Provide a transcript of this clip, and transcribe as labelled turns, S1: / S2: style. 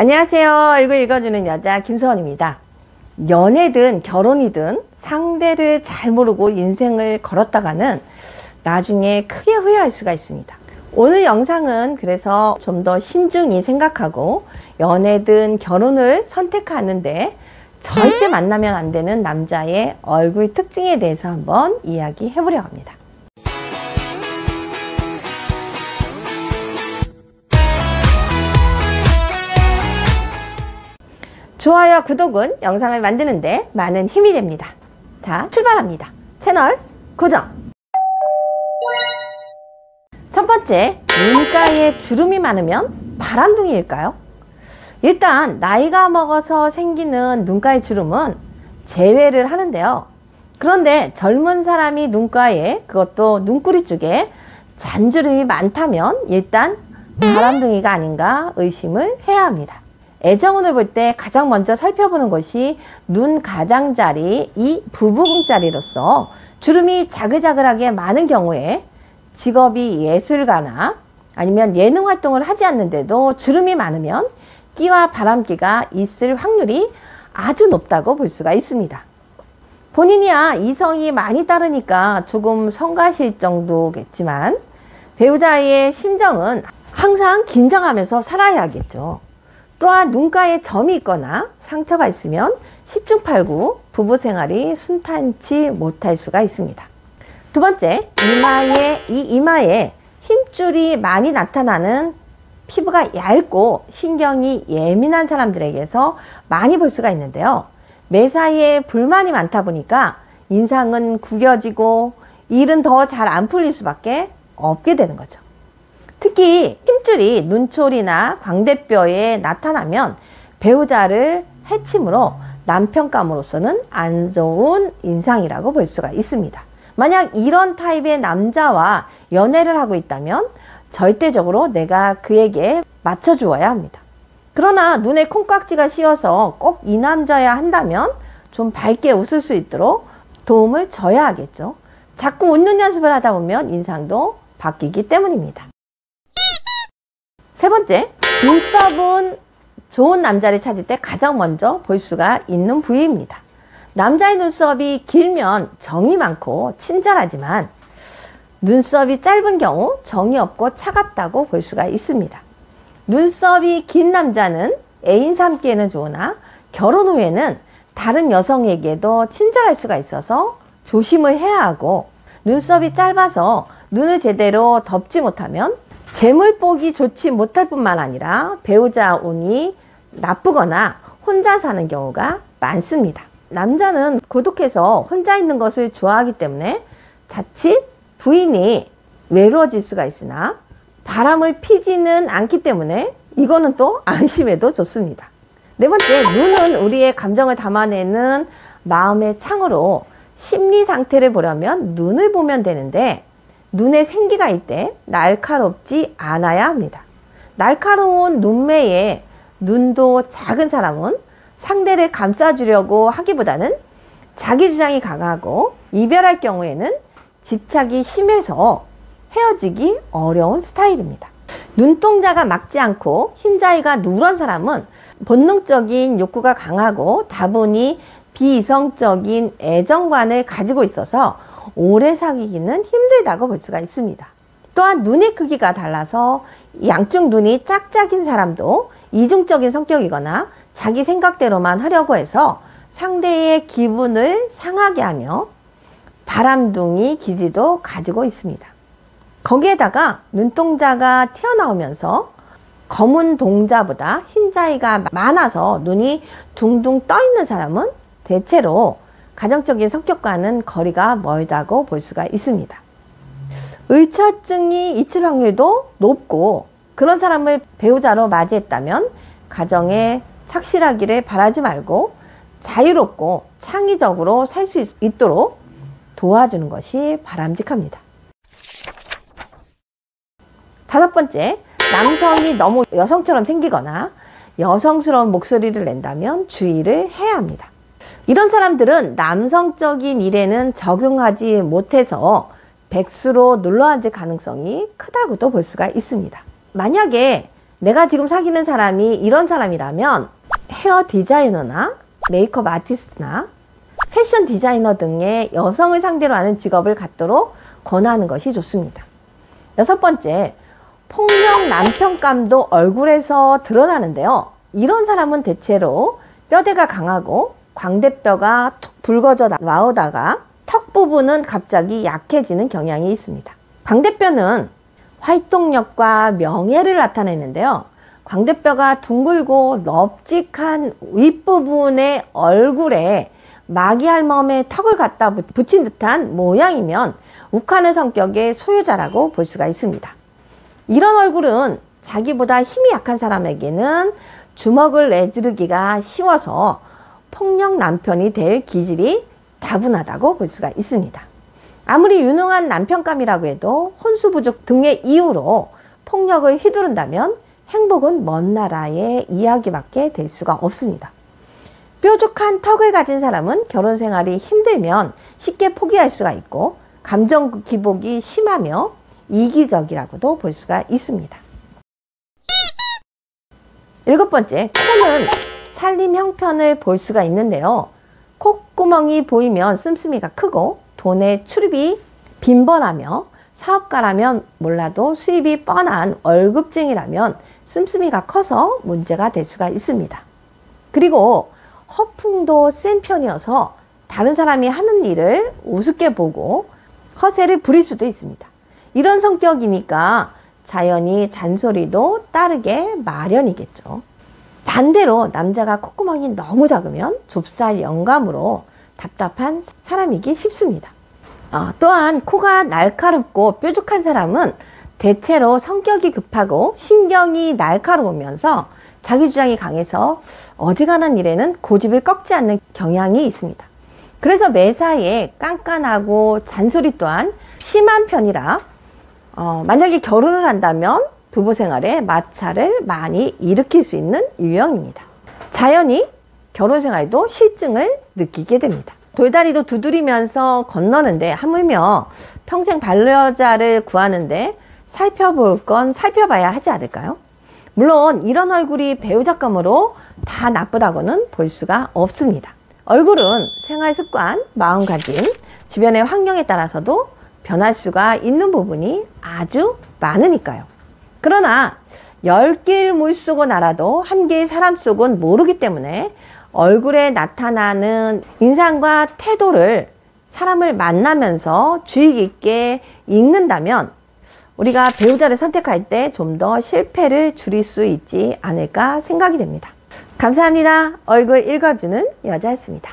S1: 안녕하세요. 얼굴 읽어주는 여자 김서원입니다. 연애든 결혼이든 상대를 잘 모르고 인생을 걸었다가는 나중에 크게 후회할 수가 있습니다. 오늘 영상은 그래서 좀 더 신중히 생각하고 연애든 결혼을 선택하는데 절대 만나면 안 되는 남자의 얼굴 특징에 대해서 한번 이야기해 보려고 합니다. 좋아요와 구독은 영상을 만드는데 많은 힘이 됩니다. 자, 출발합니다. 채널 고정! 첫 번째, 눈가에 주름이 많으면 바람둥이일까요? 일단 나이가 먹어서 생기는 눈가의 주름은 제외를 하는데요. 그런데 젊은 사람이 눈가에, 그것도 눈꼬리 쪽에 잔주름이 많다면 일단 바람둥이가 아닌가 의심을 해야 합니다. 애정운을 볼 때 가장 먼저 살펴보는 것이 눈 가장자리, 이 부부궁자리로서 주름이 자글자글하게 많은 경우에 직업이 예술가나 아니면 예능 활동을 하지 않는데도 주름이 많으면 끼와 바람기가 있을 확률이 아주 높다고 볼 수가 있습니다. 본인이야 이성이 많이 따르니까 조금 성가실 정도겠지만 배우자의 심정은 항상 긴장하면서 살아야겠죠. 또한 눈가에 점이 있거나 상처가 있으면 10중8구 부부 생활이 순탄치 못할 수가 있습니다. 두 번째, 이마에 힘줄이 많이 나타나는 피부가 얇고 신경이 예민한 사람들에게서 많이 볼 수가 있는데요. 매사에 불만이 많다 보니까 인상은 구겨지고 일은 더 잘 안 풀릴 수밖에 없게 되는 거죠. 특히 힘줄이 눈초리나 광대뼈에 나타나면 배우자를 해침으로 남편감으로서는 안 좋은 인상이라고 볼 수가 있습니다. 만약 이런 타입의 남자와 연애를 하고 있다면 절대적으로 내가 그에게 맞춰주어야 합니다. 그러나 눈에 콩깍지가 씌어서 꼭 이 남자야 한다면 좀 밝게 웃을 수 있도록 도움을 줘야 하겠죠. 자꾸 웃는 연습을 하다 보면 인상도 바뀌기 때문입니다. 세 번째, 눈썹은 좋은 남자를 찾을 때 가장 먼저 볼 수가 있는 부위입니다. 남자의 눈썹이 길면 정이 많고 친절하지만 눈썹이 짧은 경우 정이 없고 차갑다고 볼 수가 있습니다. 눈썹이 긴 남자는 애인 삼기에는 좋으나 결혼 후에는 다른 여성에게도 친절할 수가 있어서 조심을 해야 하고, 눈썹이 짧아서 눈을 제대로 덮지 못하면 재물 보기 좋지 못할 뿐만 아니라 배우자 운이 나쁘거나 혼자 사는 경우가 많습니다. 남자는 고독해서 혼자 있는 것을 좋아하기 때문에 자칫 부인이 외로워질 수가 있으나 바람을 피지는 않기 때문에 이거는 또 안심해도 좋습니다. 네 번째, 눈은 우리의 감정을 담아내는 마음의 창으로 심리 상태를 보려면 눈을 보면 되는데 눈에 생기가 있대 날카롭지 않아야 합니다. 날카로운 눈매에 눈도 작은 사람은 상대를 감싸주려고 하기보다는 자기 주장이 강하고 이별할 경우에는 집착이 심해서 헤어지기 어려운 스타일입니다. 눈동자가 막지 않고 흰자위가 누런 사람은 본능적인 욕구가 강하고 다분히 비이성적인 애정관을 가지고 있어서 오래 사귀기는 힘들다고 볼 수가 있습니다. 또한 눈의 크기가 달라서 양쪽 눈이 짝짝인 사람도 이중적인 성격이거나 자기 생각대로만 하려고 해서 상대의 기분을 상하게 하며 바람둥이 기질도 가지고 있습니다. 거기에다가 눈동자가 튀어나오면서 검은 동자보다 흰자위가 많아서 눈이 둥둥 떠 있는 사람은 대체로 가정적인 성격과는 거리가 멀다고 볼 수가 있습니다. 의처증이 있을 확률도 높고 그런 사람을 배우자로 맞이했다면 가정에 착실하기를 바라지 말고 자유롭고 창의적으로 살 수 있도록 도와주는 것이 바람직합니다. 다섯 번째, 남성이 너무 여성처럼 생기거나 여성스러운 목소리를 낸다면 주의를 해야 합니다. 이런 사람들은 남성적인 일에는 적응하지 못해서 백수로 눌러앉을 가능성이 크다고도 볼 수가 있습니다. 만약에 내가 지금 사귀는 사람이 이런 사람이라면 헤어 디자이너나 메이크업 아티스트나 패션 디자이너 등의 여성을 상대로 하는 직업을 갖도록 권하는 것이 좋습니다. 6번째, 폭력 남편감도 얼굴에서 드러나는데요. 이런 사람은 대체로 뼈대가 강하고 광대뼈가 툭 붉어져 나오다가 턱 부분은 갑자기 약해지는 경향이 있습니다. 광대뼈는 활동력과 명예를 나타내는데요. 광대뼈가 둥글고 넙직한 윗부분의 얼굴에 마귀알몸에 턱을 갖다 붙인 듯한 모양이면 욱하는 성격의 소유자라고 볼 수가 있습니다. 이런 얼굴은 자기보다 힘이 약한 사람에게는 주먹을 내지르기가 쉬워서 폭력 남편이 될 기질이 다분하다고 볼 수가 있습니다. 아무리 유능한 남편감이라고 해도 혼수 부족 등의 이유로 폭력을 휘두른다면 행복은 먼 나라의 이야기밖에 될 수가 없습니다. 뾰족한 턱을 가진 사람은 결혼 생활이 힘들면 쉽게 포기할 수가 있고 감정 기복이 심하며 이기적이라고도 볼 수가 있습니다. 7번째, 코는 살림 형편을 볼 수가 있는데요. 콧구멍이 보이면 씀씀이가 크고 돈의 출입이 빈번하며 사업가라면 몰라도 수입이 뻔한 월급쟁이라면 씀씀이가 커서 문제가 될 수가 있습니다. 그리고 허풍도 센 편이어서 다른 사람이 하는 일을 우습게 보고 허세를 부릴 수도 있습니다. 이런 성격이니까 자연히 잔소리도 따르게 마련이겠죠. 반대로 남자가 콧구멍이 너무 작으면 좁쌀 영감으로 답답한 사람이기 쉽습니다. 또한 코가 날카롭고 뾰족한 사람은 대체로 성격이 급하고 신경이 날카로우면서 자기 주장이 강해서 어지간한 일에는 고집을 꺾지 않는 경향이 있습니다. 그래서 매사에 깐깐하고 잔소리 또한 심한 편이라 만약에 결혼을 한다면 부부 생활에 마찰을 많이 일으킬 수 있는 유형입니다. 자연히 결혼 생활도 실증을 느끼게 됩니다. 돌다리도 두드리면서 건너는데 하물며 평생 반려자를 구하는데 살펴볼 건 살펴봐야 하지 않을까요? 물론 이런 얼굴이 배우작감으로 다 나쁘다고는 볼 수가 없습니다. 얼굴은 생활 습관, 마음가짐, 주변의 환경에 따라서도 변할 수가 있는 부분이 아주 많으니까요. 그러나 10개의 물 속은 알아도 한 개의 사람 속은 모르기 때문에 얼굴에 나타나는 인상과 태도를 사람을 만나면서 주의 깊게 읽는다면 우리가 배우자를 선택할 때 좀 더 실패를 줄일 수 있지 않을까 생각이 됩니다. 감사합니다. 얼굴 읽어주는 여자였습니다.